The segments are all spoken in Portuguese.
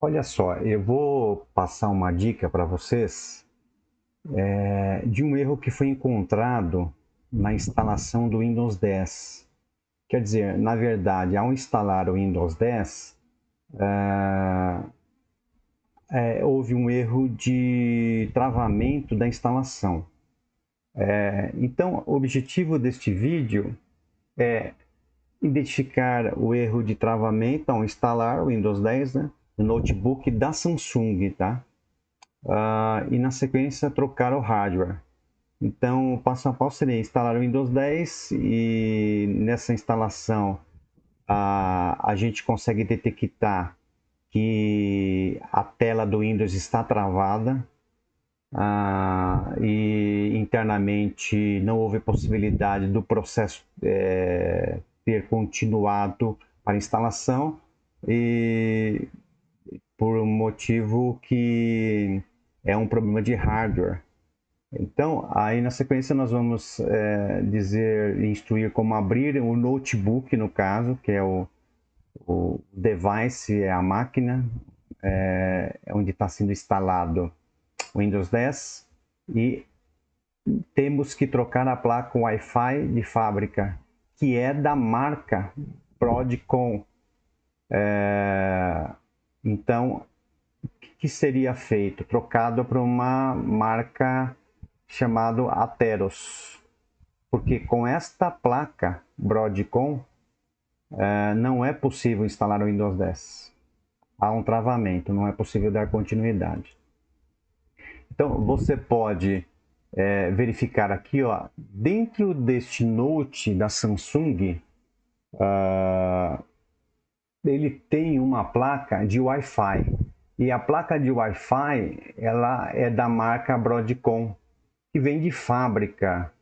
Olha só, eu vou passar uma dica para vocês de um erro que foi encontrado na instalação do Windows 10. Quer dizer, na verdade, ao instalar o Windows 10, houve um erro de travamento da instalação. Então, o objetivo deste vídeo é identificar o erro de travamento ao instalar o Windows 10, né, no notebook da Samsung, tá? E na sequência trocar o hardware. Então, o passo a passo seria instalar o Windows 10 e nessa instalação a gente consegue detectar que a tela do Windows está travada e internamente não houve possibilidade do processo ter continuado para instalação e por um motivo que é um problema de hardware. Então, aí na sequência nós vamos instruir como abrir o notebook, no caso, que é o device, é a máquina, onde está sendo instalado o Windows 10, e temos que trocar a placa Wi-Fi de fábrica, que é da marca Broadcom. Então, o que seria feito? Trocado para uma marca chamada Atheros, porque com esta placa Broadcom não é possível instalar o Windows 10. Há um travamento, não é possível dar continuidade. Então, você pode verificar aqui, ó, dentro deste Note da Samsung, ele tem uma placa de Wi-Fi. E a placa de Wi-Fi, ela é da marca Broadcom, que vem de fábrica.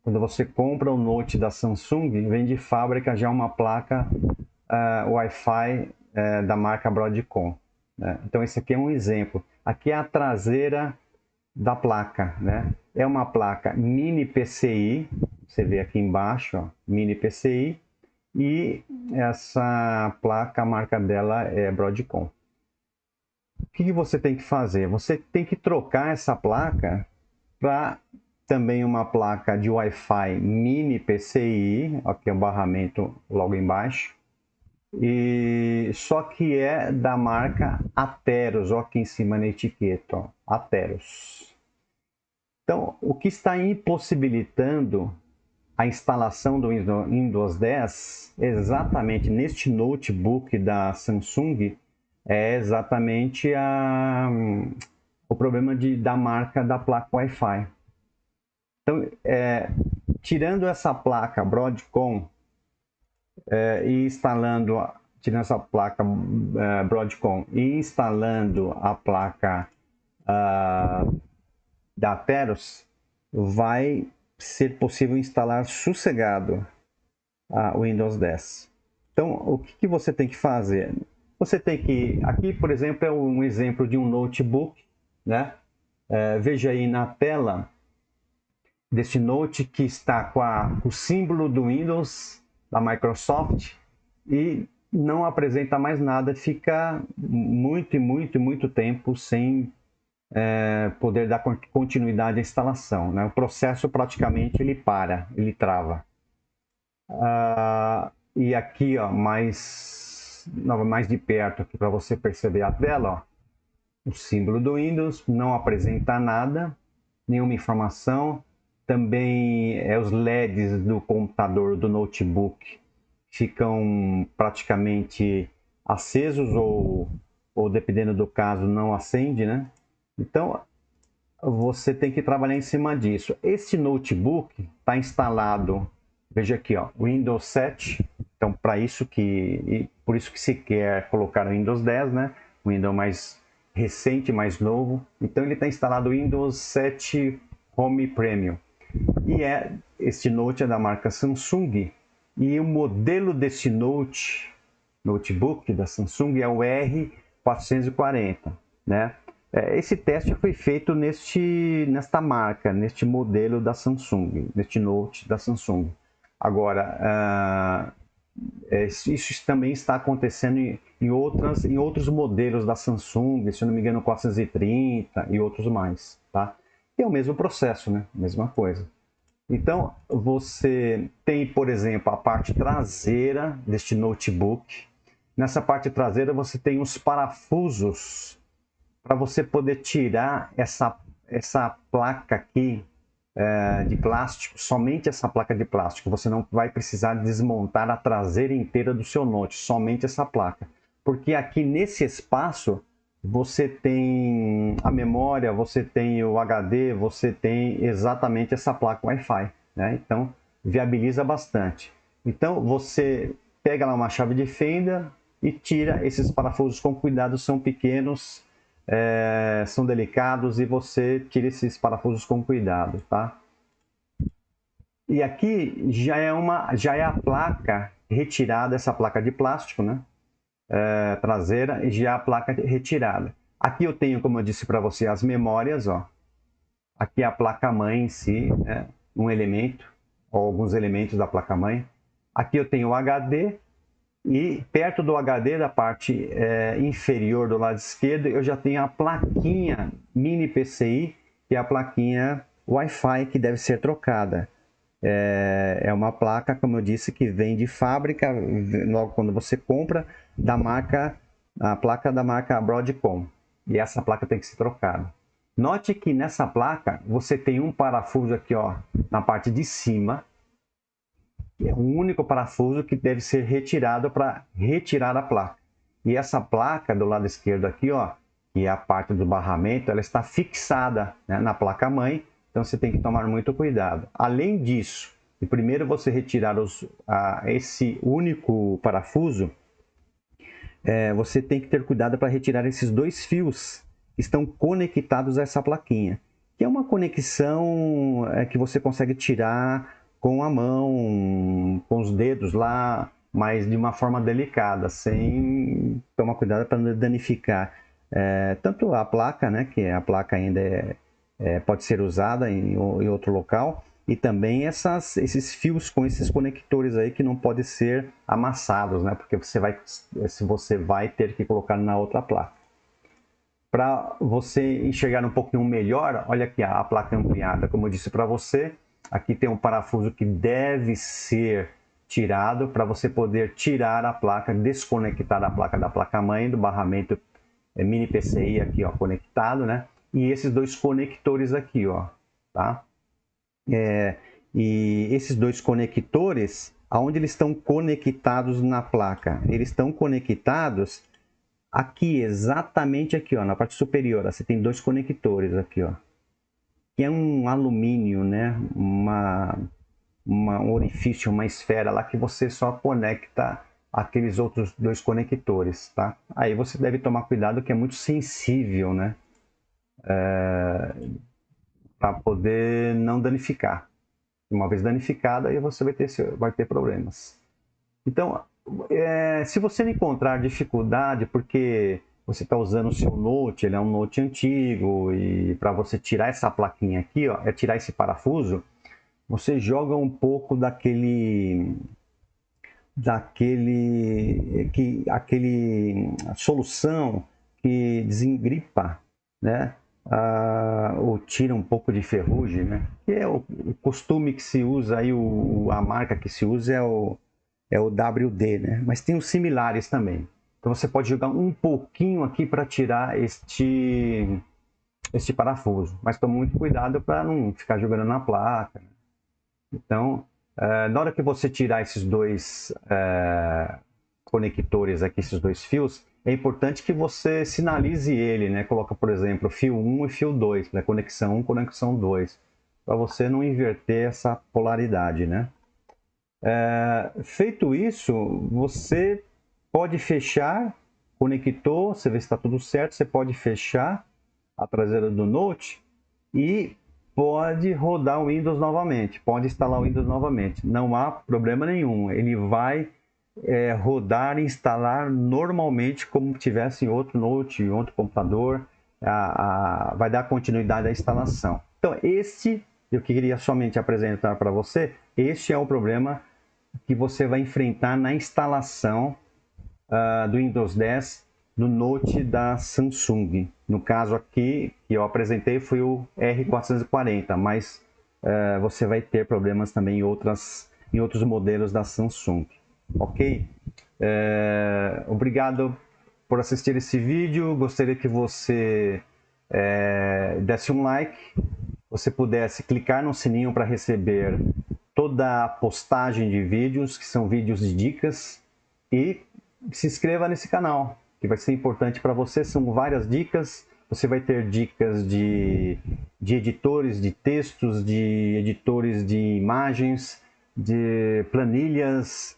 Quando você compra o Note da Samsung, vem de fábrica já uma placa Wi-Fi da marca Broadcom. Né? Então, esse aqui é um exemplo. Aqui é a traseira da placa, né? É uma placa mini PCI, você vê aqui embaixo, ó, mini PCI, e essa placa, a marca dela é Broadcom. O que você tem que fazer? Você tem que trocar essa placa para também uma placa de Wi-Fi mini PCI, aqui é o barramento logo embaixo, e só que é da marca Atheros, ó, aqui em cima na etiqueta, ó, Atheros. Então, o que está impossibilitando a instalação do Windows 10 exatamente neste notebook da Samsung é exatamente o problema da marca da placa Wi-Fi. Então, tirando essa placa Broadcom e instalando, tirando essa placa Broadcom e instalando a placa da Atheros, vai ser possível instalar sossegado o Windows 10. Então, o que você tem que fazer? Você tem que, aqui, por exemplo, é um exemplo de um notebook, né? Veja aí na tela desse note que está com o símbolo do Windows da Microsoft e não apresenta mais nada, fica muito tempo sem poder dar continuidade à instalação. Né? O processo praticamente ele para, ele trava. E aqui, ó, mais de perto para você perceber a tela, ó, o símbolo do Windows não apresenta nada, nenhuma informação. Também os LEDs do computador, do notebook, ficam praticamente acesos ou dependendo do caso, não acende, né? Então, você tem que trabalhar em cima disso. Esse notebook está instalado, veja aqui, ó, Windows 7. Então, por isso que se quer colocar o Windows 10, né? O Windows mais recente, mais novo. Então, ele está instalado Windows 7 Home Premium. E este Note é da marca Samsung. E o modelo desse notebook da Samsung é o R440, né? Esse teste foi feito nesta marca, neste modelo da Samsung, neste Note da Samsung. Agora, Isso também está acontecendo em outros modelos da Samsung, se eu não me engano, 430 e outros mais, tá? E é o mesmo processo, né? Mesma coisa. Então, você tem, por exemplo, a parte traseira deste notebook. Nessa parte traseira, você tem os parafusos para você poder tirar essa placa aqui de plástico, somente essa placa de plástico. Você não vai precisar desmontar a traseira inteira do seu Note, somente essa placa. Porque aqui nesse espaço você tem a memória, você tem o HD, você tem exatamente essa placa Wi-Fi, né? Então viabiliza bastante. Então você pega lá uma chave de fenda e tira esses parafusos com cuidado, são pequenos, são delicados e você tira esses parafusos com cuidado, tá? E aqui já é a placa retirada, essa placa de plástico, né? Traseira, e já é a placa retirada. Aqui eu tenho, como eu disse para você, as memórias, ó. Aqui é a placa-mãe em si, né? Um elemento, ou alguns elementos da placa-mãe. Aqui eu tenho o HD, e perto do HD, da parte inferior do lado esquerdo, eu já tenho a plaquinha mini PCI, que é a plaquinha Wi-Fi que deve ser trocada. É uma placa, como eu disse, que vem de fábrica, logo quando você compra, a placa da marca Broadcom. E essa placa tem que ser trocada. Note que nessa placa você tem um parafuso aqui, ó, na parte de cima, é um único parafuso que deve ser retirado para retirar a placa. E essa placa do lado esquerdo aqui, ó, que é a parte do barramento, ela está fixada, né, na placa-mãe, então você tem que tomar muito cuidado. Além disso, primeiro você retirar esse único parafuso, você tem que ter cuidado para retirar esses dois fios que estão conectados a essa plaquinha, que é uma conexão que você consegue tirar com a mão, com os dedos lá, mas de uma forma delicada, sem tomar cuidado para não danificar tanto a placa, né, que a placa ainda pode ser usada em outro local, e também esses fios com esses conectores aí que não podem ser amassados, né, porque você vai ter que colocar na outra placa. Para você enxergar um pouquinho melhor, olha aqui a placa ampliada, como eu disse para você. Aqui tem um parafuso que deve ser tirado para você poder tirar a placa, desconectar a placa da placa-mãe, do barramento mini PCI aqui, ó, conectado, né? E esses dois conectores aqui, ó, tá? E esses dois conectores, aonde eles estão conectados na placa? Eles estão conectados aqui, exatamente aqui, ó, na parte superior. Ó, você tem dois conectores aqui, ó, que é um alumínio, né? Um orifício, uma esfera lá que você só conecta aqueles outros dois conectores, tá? Aí você deve tomar cuidado que é muito sensível, né? Para poder não danificar. Uma vez danificada, aí você vai ter problemas. Então, se você não encontrar dificuldade, porque você está usando o seu Note, ele é um Note antigo, e para você tirar essa plaquinha aqui, ó, tirar esse parafuso, você joga um pouco daquele solução que desengripa, né? Ou tira um pouco de ferrugem, né? Que é o costume que se usa aí, a marca que se usa é o WD, né? Mas tem os similares também. Então você pode jogar um pouquinho aqui para tirar este parafuso, mas tome muito cuidado para não ficar jogando na placa. Então, na hora que você tirar esses dois conectores aqui, esses dois fios, é importante que você sinalize ele, né? Coloca, por exemplo, fio 1 e fio 2, né? Conexão 1, conexão 2, para você não inverter essa polaridade, né? Feito isso, você pode fechar, conectou, você vê se está tudo certo, você pode fechar a traseira do Note e pode rodar o Windows novamente, pode instalar o Windows novamente, não há problema nenhum, ele vai rodar e instalar normalmente como tivesse em outro Note, em outro computador, vai dar continuidade à instalação. Então eu queria somente apresentar para você, este é o problema que você vai enfrentar na instalação do Windows 10 no Note da Samsung. No caso aqui que eu apresentei foi o R440, mas você vai ter problemas também em outros modelos da Samsung. Ok? Obrigado por assistir esse vídeo. Gostaria que você desse um like, você pudesse clicar no sininho para receber toda a postagem de vídeos, que são vídeos de dicas, e se inscreva nesse canal, que vai ser importante para você. São várias dicas. Você vai ter dicas de editores de textos, de editores de imagens, de planilhas,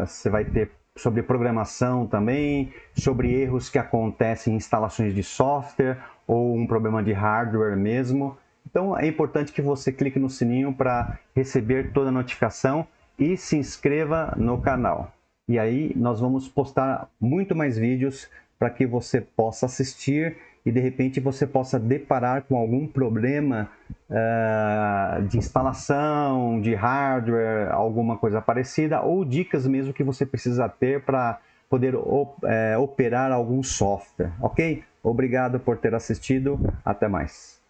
você vai ter sobre programação também, sobre erros que acontecem em instalações de software ou um problema de hardware mesmo. Então é importante que você clique no sininho para receber toda a notificação e se inscreva no canal. E aí nós vamos postar muito mais vídeos para que você possa assistir e de repente você possa deparar com algum problema de instalação, de hardware, alguma coisa parecida, ou dicas mesmo que você precisa ter para poder operar algum software, ok? Obrigado por ter assistido, até mais.